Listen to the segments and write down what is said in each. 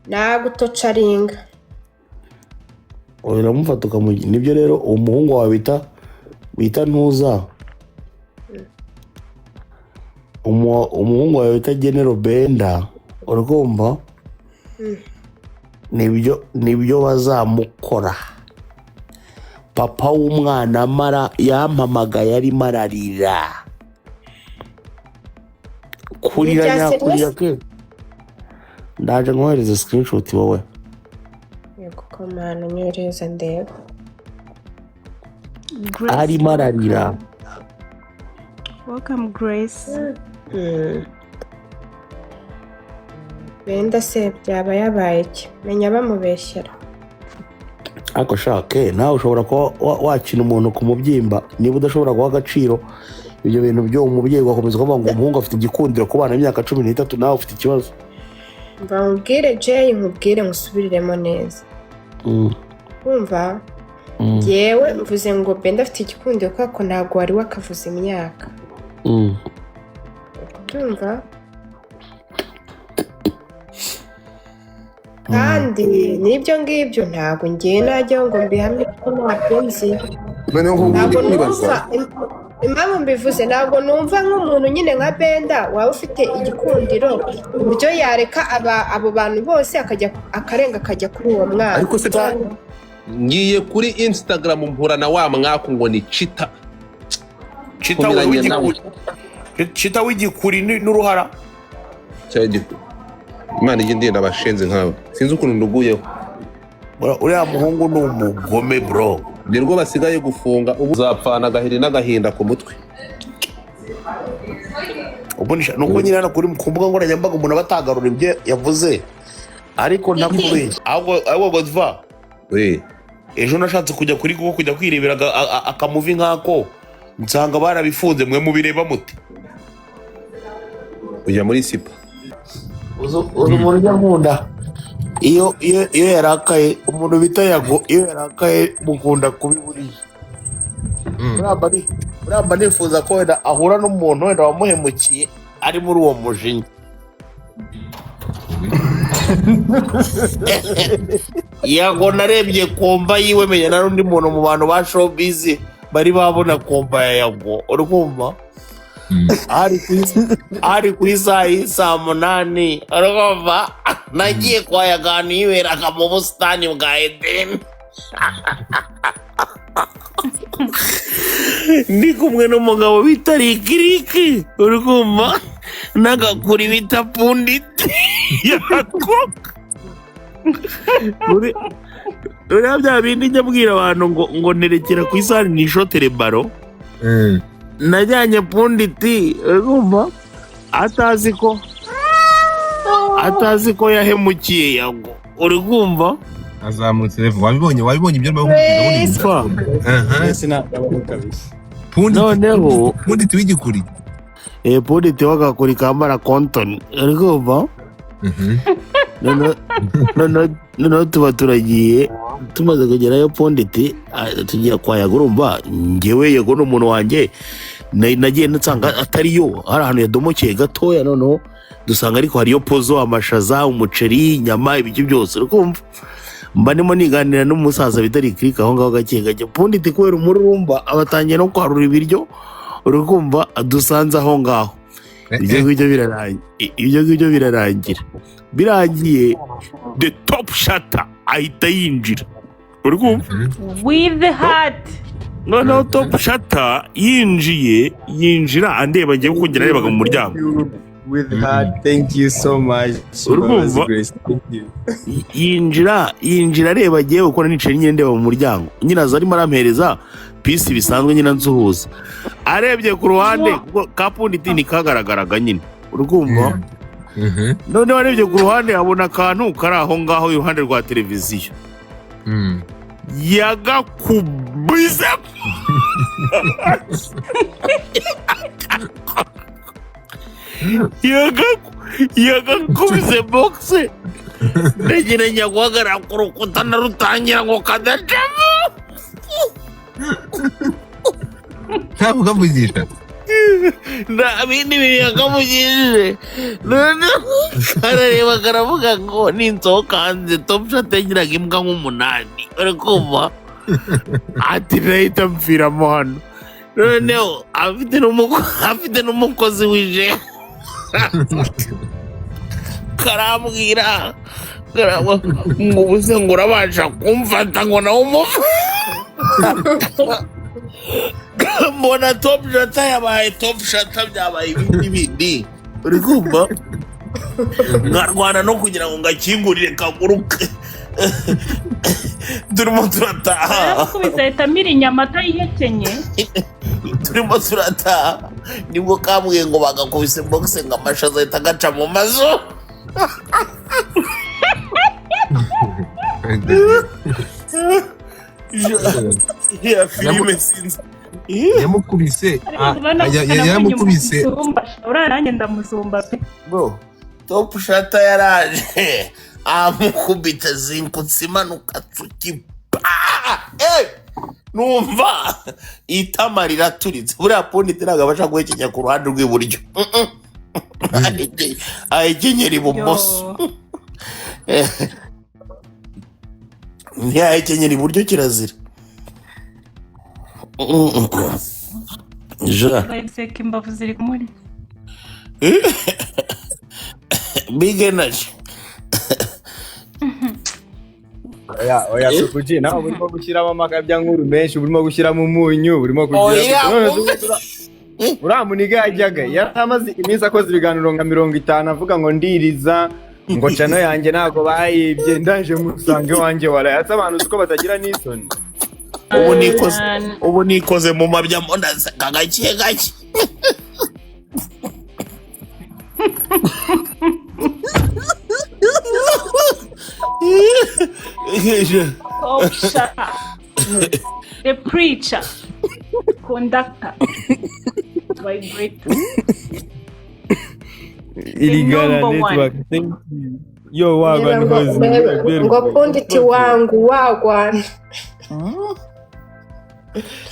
nagutocaringa oya namufata ukamugira nibyo rero umuhungu wawe bita ntuza umuhungu wawe bita General Benda uragomba nibyo bazamukora papa w'umwana yampamagaye arimo ararira kurira nyakurira ke ndaje nkohereza screenshot wowe yego komana nyoreza ndeba arimo ararira. Welcome Grace. Benda se byaba yabaye iki menya bamubeshyera ariko shake nawe ushobora kuba wakina umuntu ku mubyimba niba udashobora guha agaciro ibyo bintu byo umubyeyi wakomeza kuvuga ngo umuhungu afite igikundiro ku bana imyaka 13 nawe ufite ikibazo mbabwire Jay nkubwire musubiriremo neza kumva yewe mvuze ngo Benda afite igikundiro kako ntago wari wakavuza imyaka kumva kandi nibyo ngibyo ntago ngiye najya ngo mbihamye ko ntabyenzi ntabwo numva impamvu mbivuze ntabwo numva nk'umuntu nyine nka Benda waba ufite igikundiro uburyo yareka abo bantu bose akarenga akajya kuri uwo mwana ariko se ngiye kuri Instagram mpura na wa mwako ngo ni Chita w'igikuri n'uruhara cyagikuri Imana igende ndabashenze nkawe sinzi ukuntu nduguyeho uriya muhungu ni umugome bro nirwo basigaye gufunga ubu zapfana agahiri n'agahinda ku mutwe ubunisha nuko nyine kuri mbuga nkoranyambaga umuntu abatagarura ibyo yavuze ariko ntakubeshya ahubwo Godva ejo nashatse kujya kuri Google kujya kwirebera akamuvi nkako nsanga barabifunze mwe mubireba muti ujya muri sipa uzo umuntu nkunda iyo yarakaye umuntu bita Yago iyo yarakaye mukunda kubiburiye uramba nifuza ko wenda ahura n'umuntu wenda wamuhemukiye ari muri uwo mujinya Yago narebye komba yiwe menya narundi muntu mu bantu ba showbiz bari babona komba ya Yago urumva ari ku isaha saa 8 urumva nagiye kwa Yagano yiberaga mu busitani bwa Eden ndi kumwe n'umugabo bita Rikiriki urumva n'agakuri bita Punditi Yago uriya bya bindi njya mbwira abantu ngo nerekera ku isaha nishotere baro najyanye Punditi urumva atazi ko yahemukiye Yago urumva azamutse revo wabibonye ibyo noneho Punditi w'igikuri Punditi w'agakuri kambara kontoni urumva noneho tuba turagiye tumaze kugerayo Punditi tugiye kwa Yago urumva njyewe Yago n'umuntu wanjye nagiye nsanga atariyo hari ahantu yadomokeye gatoya noneho dusanga ariko hariyo pozo amashaza umuceri inyama ibiki byose urumva mba ndimo niganira n'umusaza bita Rikiriki aho ngaho gake Punditi kubera umururumba abatangiye no kwarura ibiryo urumva dusanze aho ngaho ibyo ngibyo birarangira birangiye the top shatter ahita yinjira urumva with the heart noneho top shatter yinjira andeba ngiye kugera arebaga mu muryango with heart. Thank you so much. yinjira areba agiye gukora nicaye nyine ndeba mu muryango nyine aza arimo arampereza pisi bisanzwe nyine nsuhuza arebye ku ruhande ka Punditi ni kagaragaraga nyine urumva noneho arebye ku ruhande abona akantu kari aho ngaho iruhande rwa televiziyo yagakubise yagakubise boxe ndagira njya guhagarara ku rukuta narutangira ngo kadacamo ntabwo kavugisha nta bindi bintu yakamugirije none karareba karavuga ngo ninsohoka hanze Top Shot yagiraga imbwa nk'umunani uri kumva ati nahita mpfiramo hano noneho afite n'umukozi wije karambwira ngo ubuse ngo urabasha kumfata ngo nawe umufa mbona Top Shot yabaye Top Shot byabaye ibindi bindi uri kumva nkarwana no kugira ngo ngakingurire kaguruke turimo turataha kubizahita mira inyama atayihekenye turimo turataha nibwo kambwiye ngo bagakubise boxe ngo amashaza ahita agaca mu mazu ya filime sinzi yamukubise yaramukubise uriya nanjye ndamuzumba pe bro Top Shot yaraje amukubita zinkutse imanuka tsukipa numva itama riraturitse buriya Pondit ntabwo abasha guhekenya ku ruhande rw'iburyo ahekenyera ibumoso ntiyahekenyera iburyo kirazira bayiseka imbavu ziri kumuri big energy oya sukuji nawe burimo gushyiramo amakabya nkuru menshi burimo gushyiramo umunyu burimo kugira uramuniga yajyaga yaramaze iminsi akoze ibiganiro nka 50 avuga ngo ndiriza ngo cano yanjye ntago bayibye ndaje musange wanjye warayatse abantu uko batagira n'isoni ubu nikoze mu mabya ndaseka gake gake Top Shot the preacher conductor vibrator Iligala network thank you yo wagwa nhozi ngo Pondit wangu wagwana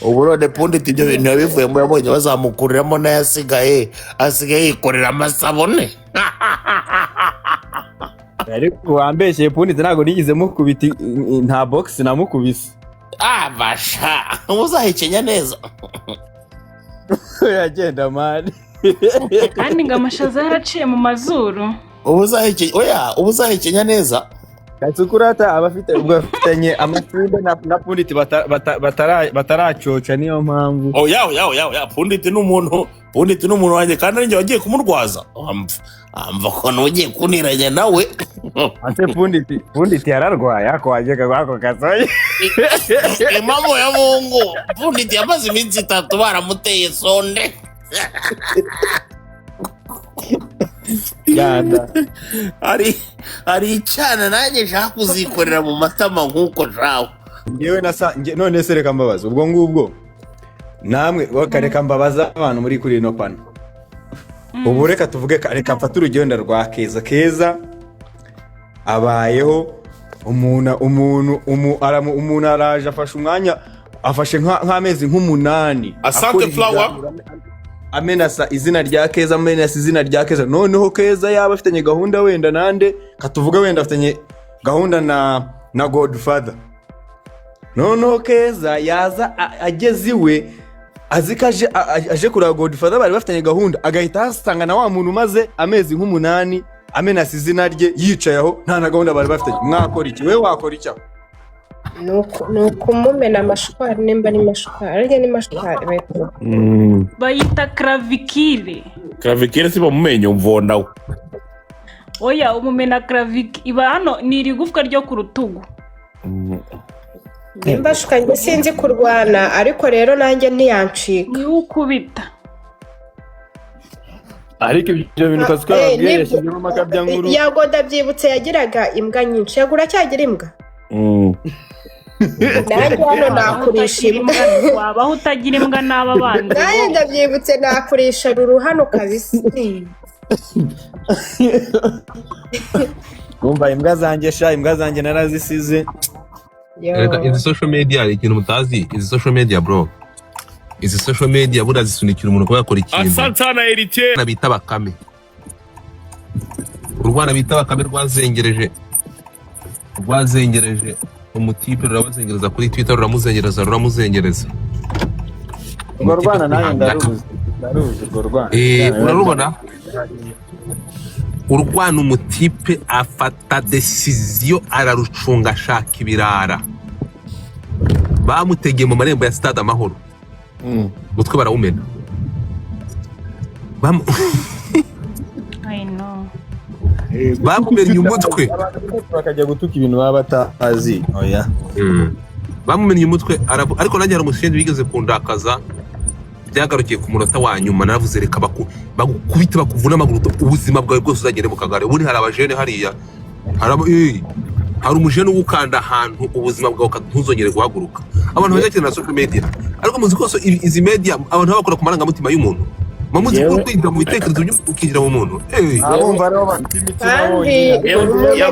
uburode Pondit ibyo bintu yabivuye mu yabonye bazamukuriramo n'ayasigaye asigaye yikorera amasabone ariko wambeshye Pondit ntago nigize mukubita nta box namukubise basha uzahekenya neza yagenda mani kandi ngo amashaza yaraciye mu mazuru ubuzahekenya neza Katsukurata abafite ubwo afitanye amafimbe na Pondit bataracoca niyo mpamvu ya Pondit n'umuntu wanjye kandi ari njye wagiye kumurwaza amva ko nugiye kuniranya nawe ate Pondit yararwaye ako wajyaga kwako kasoye impamvu ya Mungu Pondit yamaze iminsi 3 baramuteye sonde yanda ari icyana nanjye nshaka kuzikorera mu matama nk'uko jawe ngewe none se reka mbabaza ubwo ngubwo namwe wakareka mbabaza abantu muri kuri no pano ubu reka tuvuge reka mfata urugendo rwa Keza abayeho umuntu araje afashe umwanya afashe nk'amezi nk'umunani Asante Flower amenasa izina rya Keza noneho Keza yaba afitanye gahunda wenda nande katuvuga wenda afitanye gahunda na Godfather noneho Keza yaza ageze iwe azikaje aje kuri Godfather bari bafitanye gahunda agahita hasanga na wa muntu maze amezi nk'umunani amenasa izina rye yicaye aho nta na gahunda bari bafitanye mwakora iki we wakora iki nuko mumena amashwari nimba ni mashwari ariko ni mashwari bayita clavicle si bamumenye mvonawe oya umumena clavicle iba hano ni irigufwa ryo ku rutugu nimba shukanye sinzi kurwana ariko rero nanjye ntiyancika ni ukubita ariko ibyo bintu kazwababwiye yashyizemo amakabya nkuru yagoda byibutse yagiraga imbwa nyinshi yagura cyagira imbwa nanjye hano nakurisha imbwa wabaho utagira imbwa n'aba bandi nanjye ndabyibutse nakurisha ruru hano kabisa numva imbwa zanjye narazisize izi social media ikintu mutazi izi social media bro izi social media bura zisunikira umuntu kuba yakora ikintu. Asante sana Eritier. Nabita Bakame. Urwana bita Bakame rwazengereje umutipe rurabazengereza kuri Twitter ruramuzengereza Urwana nayo ndaruzi urwana. Urarubona? Urwana umutipe afata decision ararucunga ashaka ibirara. Bamutegeye mu marembo ya Stade Amahoro. Mutwe barawumena. I know. Bamumenye umutwe bakajya gutuka ibintu baba batazi. Oya. Bamumenye umutwe ariko nanjye hari umushinga bigeze kundakaza byagarukiye ku munota wa nyuma naravuze reka bagukubite bakuvuna amaguru ubuzima bwawe bwose uzagere mu kagare. Ubundi hari abajene hariya hari umujene ugukanda ahantu ubuzima bwawe ntuzongere guhaguruka. Abantu bajya na social media ariko muzi ko izi media abantu bakora ku marangamutima y'umuntu mamuzi ko kwinjira mu bitekerezo ukinjira mu muntu. kandi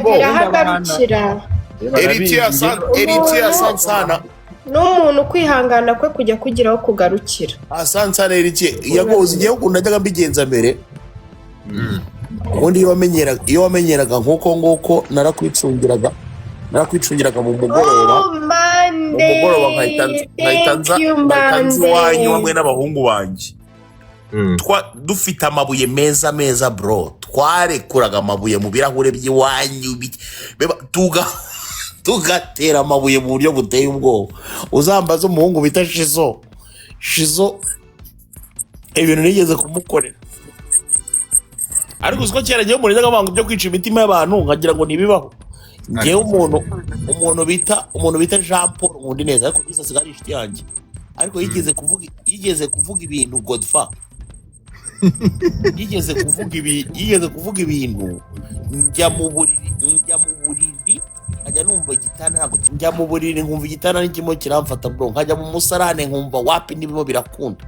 birahagarukira. Eritier Sansana n'umuntu kwihangana kwe kujya kugiraho kugarukira. Sansana Eritier yagoze igihe ukuntu najyaga mbigenza mbere. Ubundi iyo wamenyeraga nk'uko narakwicungiraga mu mugoroba. Nkahita nza iwanyu hamwe n'abahungu banjye. Dufite amabuye meza bro, twarekuraga amabuye mu birahure by'iwanyu tugatera amabuye mu buryo buteye ubwoba. Uzambaza umuhungu bita Shizo ibintu nigeze kumukorera. Ariko uziko kera ngiye umuntu yaga banga byo kwica imitima y'abantu nkagira ngo nibibaho. Ngiye umuntu bita Jean Paul ngundi neza ariko bisa sigari inshuti yanjye. Ariko yigeze kuvuga ibintu Godfa. Yigeze kuvuga ibintu njya mu buriri nkajya numva igitanda ntabwo njya mu buriri nkumva igitanda n'ikimo kiramfata bro nkajya mu musarane nkumva wapi nibimo birakunda.